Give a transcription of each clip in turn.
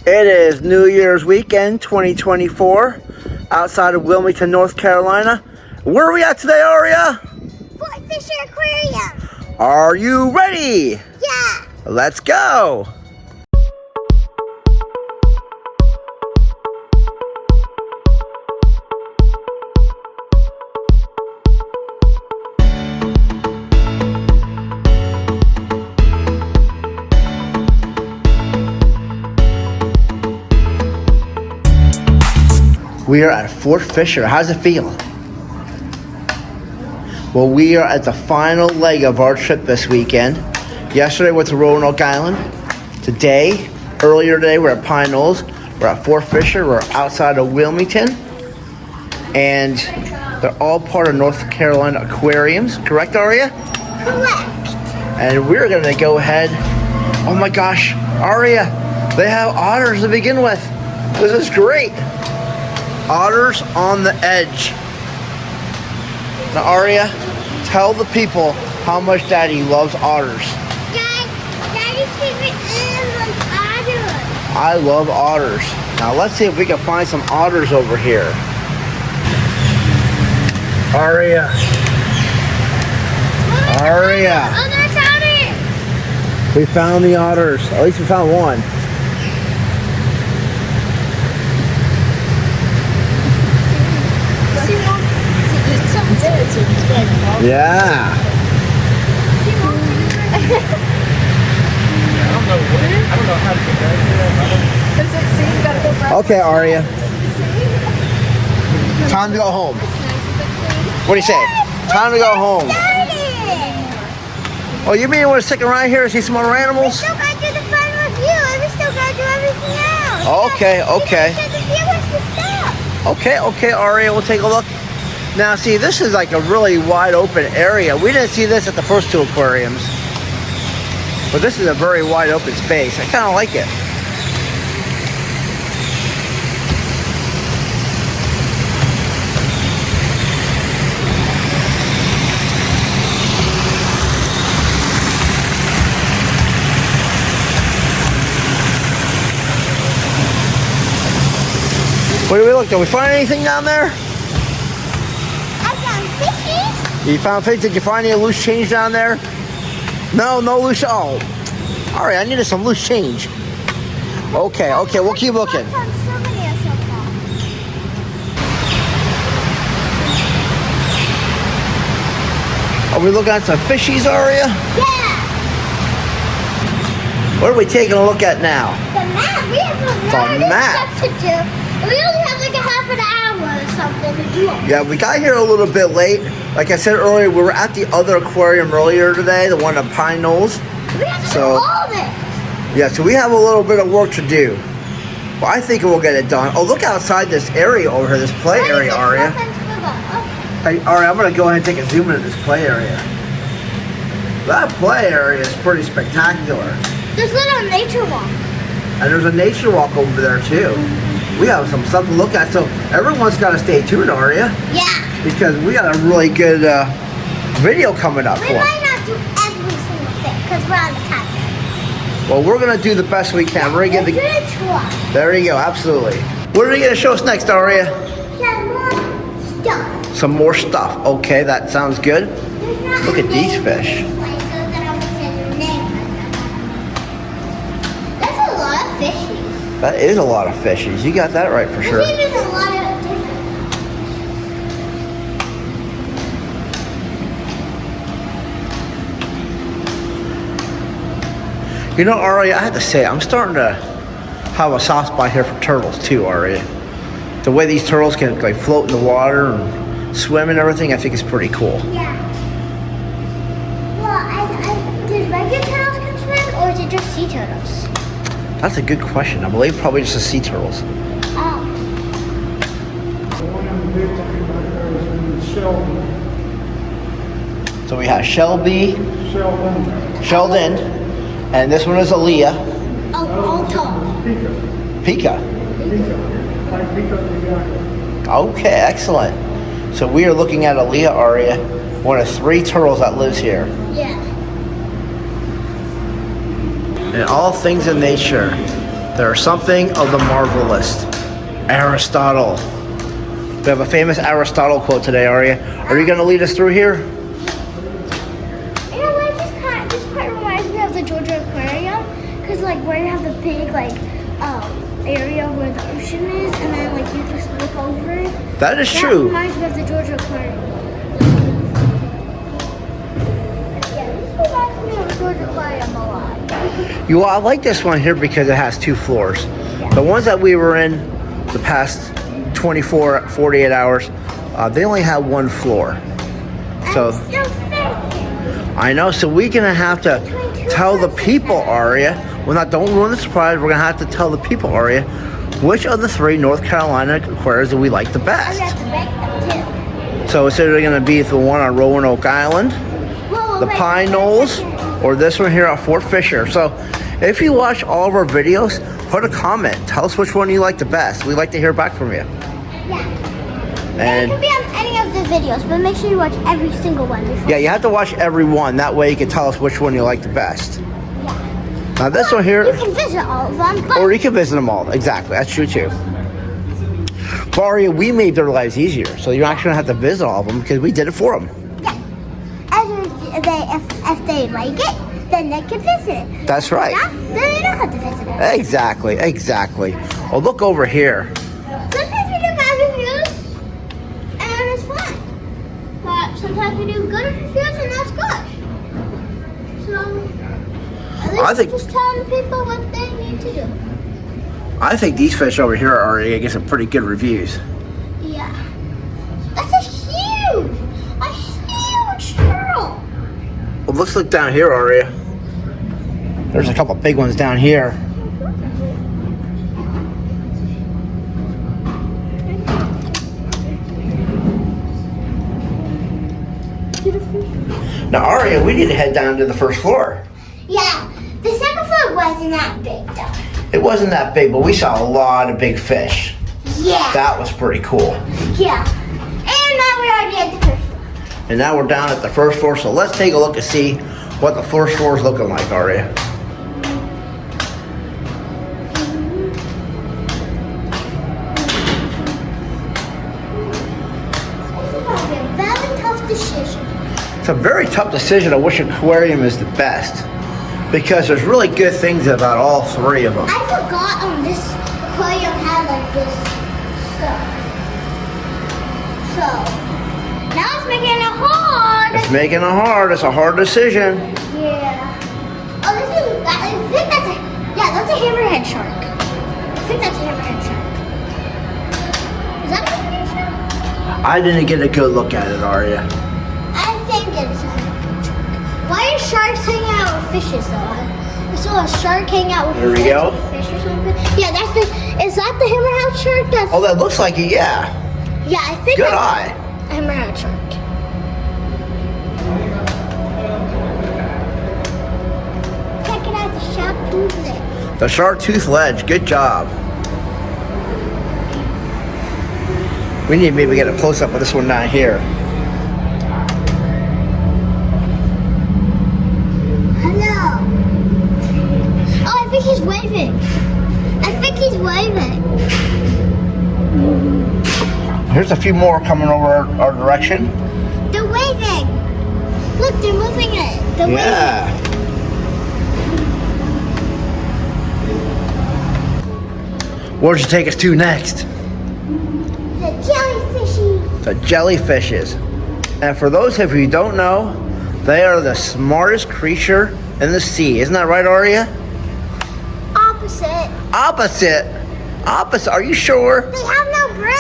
It is New Year's weekend 2024 outside of Wilmington, North Carolina. Where are we at today, Arya? Fort Fisher Aquarium. Are you ready? Yeah. Let's go. We are at Fort Fisher. How's it feel? Well, we are at the final leg of our trip this weekend. Yesterday we went to Roanoke Island. Earlier today, we're at Pine Knolls. We're at Fort Fisher. We're outside of Wilmington. And they're all part of North Carolina aquariums. Correct, Arya? Correct. And we're going to go ahead. Oh my gosh, Arya, they have otters to begin with. This is great. Otters on the edge. Now, Arya, tell the people how much Daddy loves otters. Daddy's favorite animal is otters. I love otters. Now, let's see if we can find some otters over here. Arya. Arya. Oh, there's otters. We found the otters. At least we found one. Yeah. I don't know how to get that. Okay, Arya. Time to go home. What do you say? Time to go home. Oh, you mean you want to stick around here and see some other animals? We still got to do the fun review, and we still got to do everything else. Okay. Okay, Arya, we'll take a look. Now, see, this is like a really wide open area. We didn't see this at the first two aquariums. But this is a very wide open space. I kind of like it. What do we look? Did we find anything down there? You found fish? Did you find any loose change down there? No loose. Oh, all right. I needed some loose change. Okay. We'll keep looking. Are we looking at some fishies, Arya? Yeah. What are we taking a look at now? The map. We have a lot of stuff to do. We only have like a half an hour or something to do. Yeah, we got here a little bit late. Like I said earlier, we were at the other aquarium earlier today, the one at Pine Knolls. We have to do all this. Yeah, so we have a little bit of work to do. But I think we'll get it done. Oh, look outside this area over here, this play area, Arya. Hey, Arya, I'm going to go ahead and take a zoom into this play area. That play area is pretty spectacular. There's a little nature walk. And there's a nature walk over there, too. We have some stuff to look at, so everyone's got to stay tuned, Arya. Yeah. Because we got a really good video coming up. We might not do every single thing because we're on the time. Well, we're going to do the best we can. We're going to get try. There you go, absolutely. What are you going to show us next, Arya? Some more stuff. Some more stuff. Okay, that sounds good. Look at these fish. That's a lot of fishies. That is a lot of fishies. You got that right for sure. There's even a lot of different. You know, Arya, I have to say, I'm starting to have a soft spot here for turtles too, Arya. The way these turtles can like float in the water and swim and everything, I think is pretty cool. Yeah. Well, did regular turtles can swim, or is it just sea turtles? That's a good question. I believe probably just the sea turtles. Oh. The one in the big thing back there is in Sheldon. So we have Shelby, Sheldon. and this one is Aaliyah. Oh, all tall. Pika. Pika. Pika. Like Pika the Okay, excellent. So we are looking at Aaliyah, Arya, one of 3 turtles that lives here. Yeah. And all things in nature. There's something of the marvelous. Aristotle. We have a famous Aristotle quote today, Arya. Are you going to lead us through here? You know what? This part reminds me of the Georgia Aquarium, because like where you have the big area where the ocean is, and then like you just look over it. That is That true. reminds me of the Georgia Aquarium. Yeah, this reminds me of the Georgia Aquarium a lot. I like this one here because it has 2 floors. Yeah. The ones that we were in the past 24, 48 hours, they only have 1 floor. So I'm still thinking. I know, so we're gonna have to tell the people, Arya. Don't ruin the surprise. We're gonna have to tell the people, Arya, which of the 3 North Carolina aquariums do we like the I best. have to make them too. So it's either gonna be the one on Roanoke Island, Whoa, the wait, Pine wait, Knolls, wait. or this one here at Fort Fisher. So if you watch all of our videos, put a comment. Tell us which one you like the best. We'd like to hear back from you. Yeah. And It could be on any of the videos, but make sure you watch every single one before. yeah, you have to watch every one. That way you can tell us which one you like the best. Yeah. Now this one You here, can visit all of them, but or you can visit them all. Exactly, that's true too. But Arya, we made their lives easier, so you're not gonna have to visit all of them because we did it for them. yeah. If they like it, then they can visit it. That's right. Yeah, then they don't have to visit it. Exactly. Oh, look over here. Sometimes we do bad reviews, and it's fun. But sometimes we do good reviews, and that's good. So, at least I think- just telling the people what they need to do. I think these fish over here are getting some pretty good reviews. Yeah. That's a huge turtle. Well, let's look down here, Arya. There's a couple big ones down here. Now, Arya, we need to head down to the first floor. Yeah, the second floor wasn't that big though. It wasn't that big, but we saw a lot of big fish. Yeah. That was pretty cool. Yeah. And now we're already at the first floor. And now we're down at the first floor, so let's take a look and see what the first floor is looking like, Arya. This is gonna be a very tough decision. It's a very tough decision of which aquarium is the best, because there's really good things about all 3 of them. I forgot this aquarium had like this stuff. So now it's making it hard. It's making it hard. It's a hard decision. Yeah. Oh, I think that's a hammerhead shark. I think that's a hammerhead shark. Is that a hammerhead shark? I didn't get a good look at it, Arya. I think it's a hammerhead shark. Why are sharks hanging out with fishes though? I saw a shark hang out with There we go. fish or something. Yeah, is that the hammerhead shark? Oh, that looks like it, yeah. Yeah, I think Good that's eye. a hammerhead shark. Check it out, the shark tooth lip. The shark tooth ledge. Good job. We need to maybe get a close up of this one down here. Hello. Oh, I think he's waving. Here's a few more coming over our direction. They're waving. Look, they're moving it. They're waving. Yeah. Where'd you take us to next? The jellyfishy. The jellyfishes. And for those of you who don't know, they are the smartest creature in the sea. Isn't that right, Arya? Opposite. Opposite. Are you sure? They have no brain.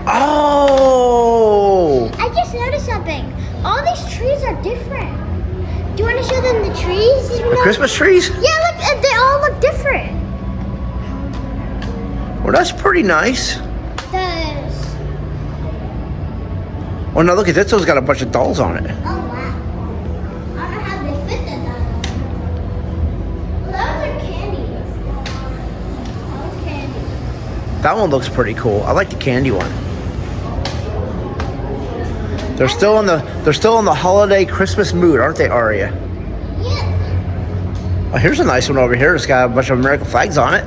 Oh. I just noticed something. All these trees are different. Do you want to show them the trees? The Christmas trees? Yeah, look, they all look different. Well, that's pretty nice. Does. Well, now look at this. One's got a bunch of dolls on it. Oh wow. I don't know how they fit that. Well, those are candies. That was candy. That one looks pretty cool. I like the candy one. They're still in the holiday Christmas mood, aren't they, Arya? Yeah. Oh, here's a nice one over here. It's got a bunch of American flags on it.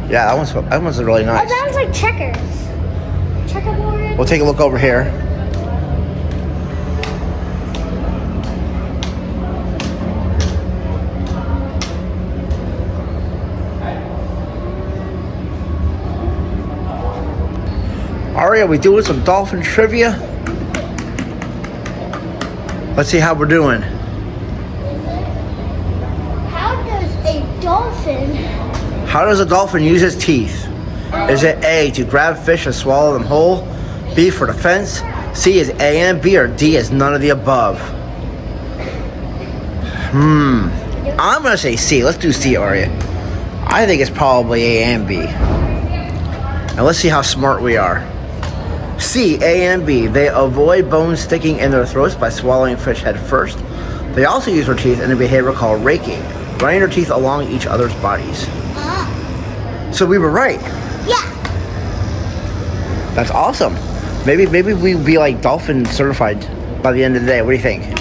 Yeah, that one's really Oh, nice. that one's like checkers. Checkerboard. We'll take a look over here. Arya, we doing some dolphin trivia? Let's see how we're doing. How does a dolphin? How does a dolphin use its teeth? Is it A, to grab fish and swallow them whole? B, for defense? C is A and B, or D is none of the above? I'm gonna say C. Let's do C, Arya. I think it's probably A and B. Now let's see how smart we are. C, A and B. They avoid bones sticking in their throats by swallowing fish head first. They also use their teeth in a behavior called raking, running their teeth along each other's bodies. So we were right. Yeah. That's awesome. Maybe we'd be like dolphin certified by the end of the day. What do you think?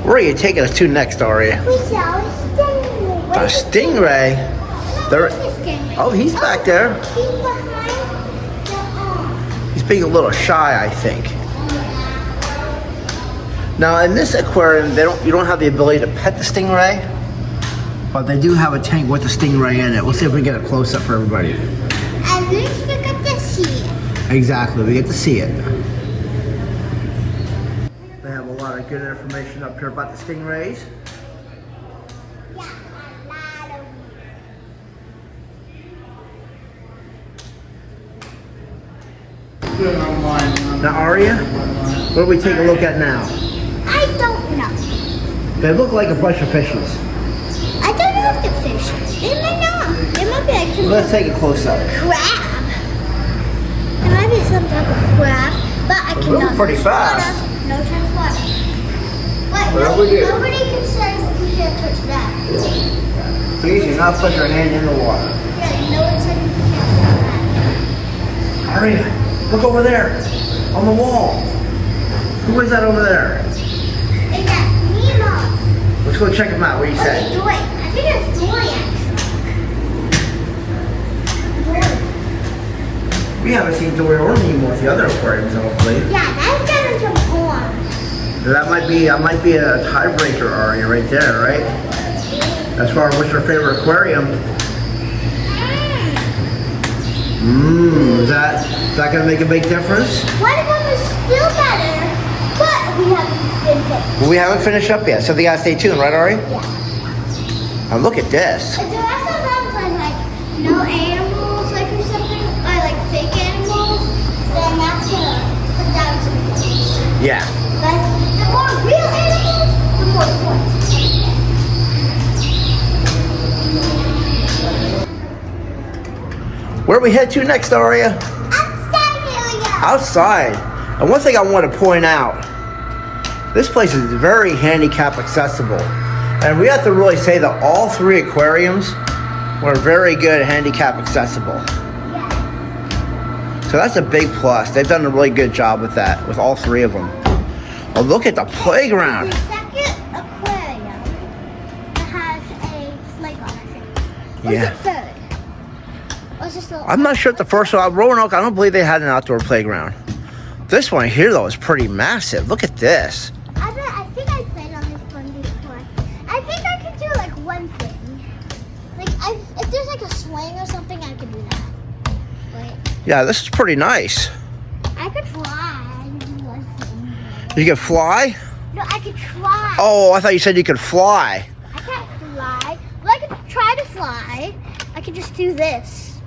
Where are you taking us to next, Arya? We saw a stingray. A stingray? Oh, he's back there. He's behind the He's being a little shy, I think. Now in this aquarium, you don't have the ability to pet the stingray, but they do have a tank with the stingray in it. We'll see if we can get a close up for everybody. At least we get to see it. Exactly, we get to see it. They have a lot of good information up here about the stingrays. Yeah, a lot of. Now, Arya, what do we take a look at now? I don't know. They look like a bunch of fishes. I don't know if they're fishes. They might not. They might be like some Let's take a close up. crab. There might be some type of crab, but I They're moving cannot. pretty touch fast. water. No touch water. But Whatever we do. nobody can say we can't touch that. Please do not put your hand in the water. Yeah, no one said we can't touch that. Arya, look over there on the wall. Who is that over there? Is that Nemo? Let's go check him out. What do you say? Dory. I think it's Dory actually. Dory. We haven't seen Dory or Nemo with the other aquariums, I don't believe. Yeah, that's got some horns. That might be a tiebreaker, Arya, right there, right? As far as what's your favorite aquarium? Is that gonna make a big difference? One of them is still better, but we haven't finished. Well, we haven't finished up yet, so they gotta stay tuned, right, Arya? Yeah. Now look at this. If the rest of them are like no animals, like or something, or like fake animals, then that's gonna put down some points. Yeah. But the more real animals, the more points. Where we head to next, Arya? Outside area. Outside. And one thing I want to point out, this place is very handicap accessible. And we have to really say that all three aquariums were very good handicap accessible. So that's a big plus. They've done a really good job with that, with all three of them. Oh, look at the playground. The second aquarium that has a playground, I think. Or Yeah. is it third? Or is it still? I'm not sure if the first one, Roanoke, I don't believe they had an outdoor playground. This one here, though, is pretty massive. Look at this. I think I played on this one before. I think I could do like one thing. Like if there's like a swing or something, I could do that. Wait, Yeah, this is pretty nice. I could try and do one thing. You can fly? No, I could try. Oh, I thought you said you could fly. I can't fly. Well, I could try to fly. I could just do this.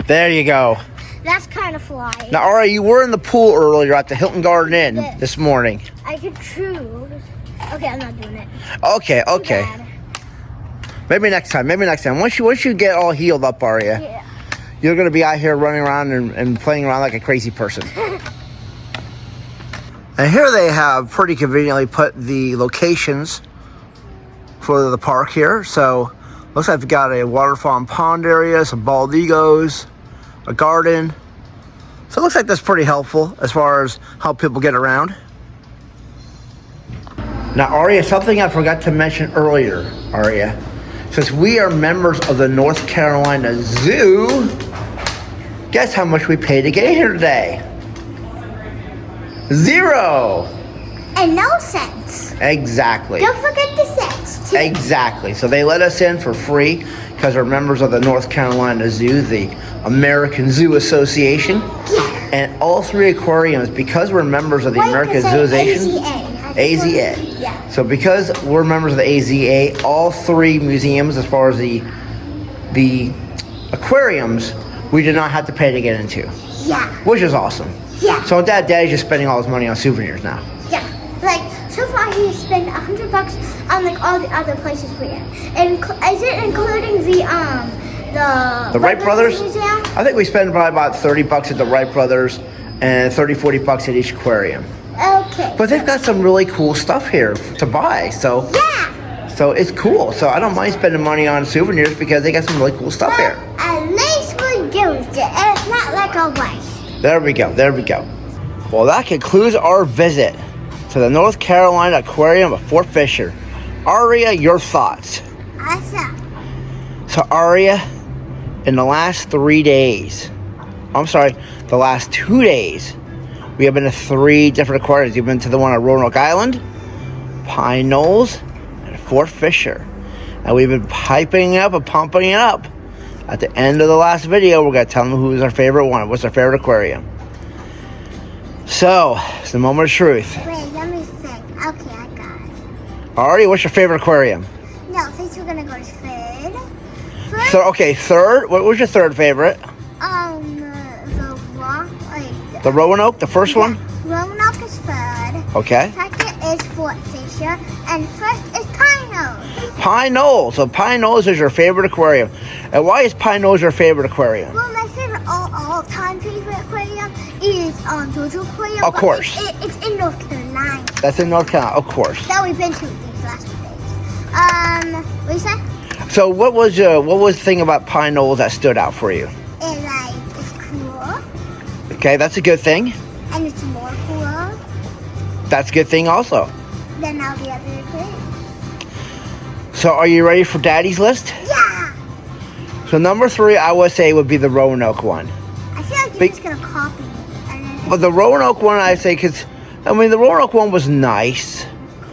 There you go. That's kind of flying. Now, Arya, you were in the pool earlier at the Hilton Garden Inn this morning. I could choose. Okay, I'm not doing it. Okay. Too bad. Maybe next time. Once you get all healed up, Arya, Yeah. you're going to be out here running around and playing around like a crazy person. And here they have pretty conveniently put the locations for the park here. So, looks like we've got a waterfall and pond area, some bald egos, a garden. So it looks like that's pretty helpful as far as how people get around. Now, Arya, something I forgot to mention earlier, Arya, Since we are members of the North Carolina Zoo, guess how much we paid to get here today? 0. And no cents. Exactly. Don't forget the cents, too. Exactly. So they let us in for free because we're members of the North Carolina Zoo, the American Zoo Association. Yeah. And all 3 aquariums, because we're members of the American Zoo Association. AZA. Yeah. So because we're members of the AZA, all 3 museums, as far as the aquariums, we did not have to pay to get into. Yeah. Which is awesome. Yeah. So Daddy's just spending all his money on souvenirs now. Yeah. Like, so far he spent $100 on like all the other places we in. And is it including the Wright Brothers? Museum? I think we spent probably about $30 at the Wright Brothers and $30-40 at each aquarium. Okay. But they've got some really cool stuff here to buy, so Yeah. so it's cool. So I don't mind spending money on souvenirs because they got some really cool stuff here. At least we used it. And it's not like a waste. There we go. There we go. Well, that concludes our visit to the North Carolina Aquarium of Fort Fisher. Arya, your thoughts? Awesome. So Arya, in the last 3 days, the last 2 days, we have been to 3 different aquariums. You've been to the one at Roanoke Island, Pine Knolls, and Fort Fisher. And we've been piping it up and pumping it up. At the end of the last video, we're going to tell them who's our favorite one. What's our favorite aquarium? So, it's the moment of truth. Wait, let me think. Okay, I got it. Arya, what's your favorite aquarium? No, since we're gonna go to third. So, okay, third. What was your third favorite? The rock, like The Roanoke, the first one? Roanoke is third. Okay. Second is Fort Fisher, and first is Pine Knolls. Pine Knolls. So Pine Knolls is your favorite aquarium. And why is Pine Knolls your favorite aquarium? Well, my favorite all-time favorite aquarium is Georgia Aquarium. Of but course. It's in North Carolina. That's in North Carolina, of course. That we've been to these last 2 days. What you say? So what was the thing about Pine Knolls that stood out for you? It's cool, Okay, that's a good thing. and it's more cool That's a good thing also. than all the other aquariums. So are you ready for Daddy's list? Yeah! So number 3, I would say, would be the Roanoke one. I feel like you're just gonna copy me. And then But the Roanoke one, I say, because, the Roanoke one was nice.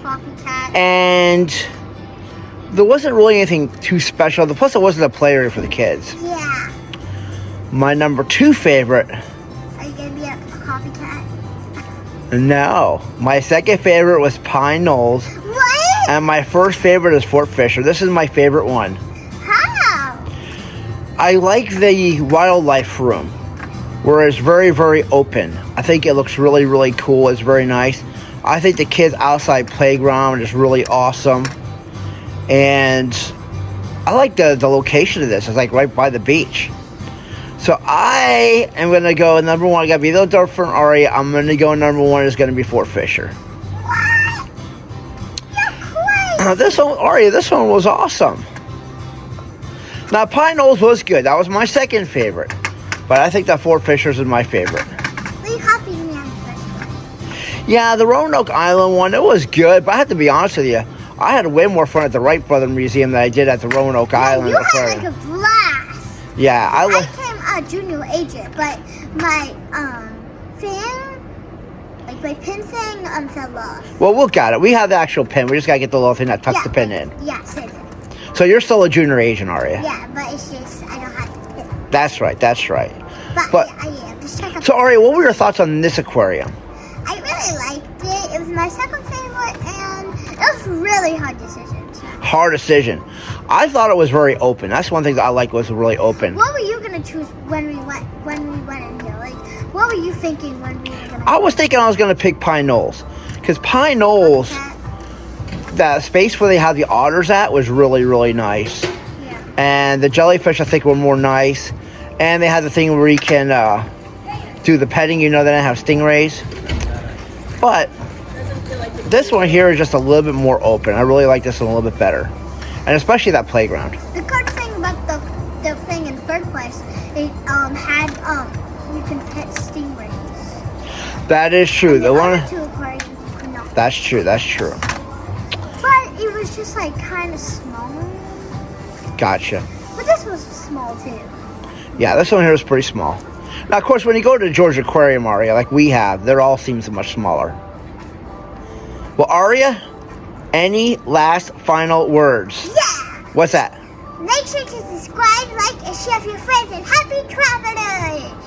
copycat. And there wasn't really anything too special. Plus, it wasn't a play area for the kids. Yeah. My number 2 favorite, Are you gonna be a copycat? no. My second favorite was Pine Knolls. What? And my first favorite is Fort Fisher. This is my favorite one. How? I like the wildlife room, where it's very, very open. I think it looks really, really cool. It's very nice. I think the kids' outside playground is really awesome. And I like the location of this. It's like right by the beach. So I am going to go number 1. I got to be a little different, Arya. I'm going to go number 1 is going to be Fort Fisher. What? You're crazy. This one, Arya, this one was awesome. Now, Pine Knolls was good. That was my second favorite. But I think that Fort Fisher's is my favorite. Well, you copied me on the first one. Yeah, the Roanoke Island one, it was good. But I have to be honest with you, I had way more fun at the Wright Brother Museum than I did at the Roanoke Island You had Aquarium. like a blast. Yeah, I came a junior agent, but my my pin thing fell off. Well, we'll got it. We have the actual pin. We just got to get the little thing that tucks the pin in. Yeah, same thing. So you're still a junior agent, are you? Yeah, but it's just I don't have the pin. That's right. That's right. But yeah, I am. Just check out. So, Arya, what were your thoughts on this aquarium? I really liked it. It was my second favorite, and it was really hard decision. Hard decision. I thought it was very open. That's one thing that I like was really open. What were you gonna choose when we went in here? Like, what were you thinking when we were gonna? I was thinking I was going to pick Pine Knolls. Because Pine Knolls, that space where they had the otters at was really, really nice. Yeah. And the jellyfish, I think, were more nice. And they had the thing where you can do the petting. You know, they didn't have stingrays. But this one here is just a little bit more open. I really like this one a little bit better. And especially that playground. The good thing about the thing in third place, it had you can pet stingrays. That is true. And The one. other two aquariums you could not. That's true. That's true. But it was just like kind of small. Gotcha. But this was small too. Yeah, this one here is pretty small. Now, of course, when you go to Georgia Aquarium, Arya, like we have, they're all seems much smaller. Well, Arya, any last final words? Yeah! What's that? Make sure to subscribe, like, and share with your friends, and happy travelers!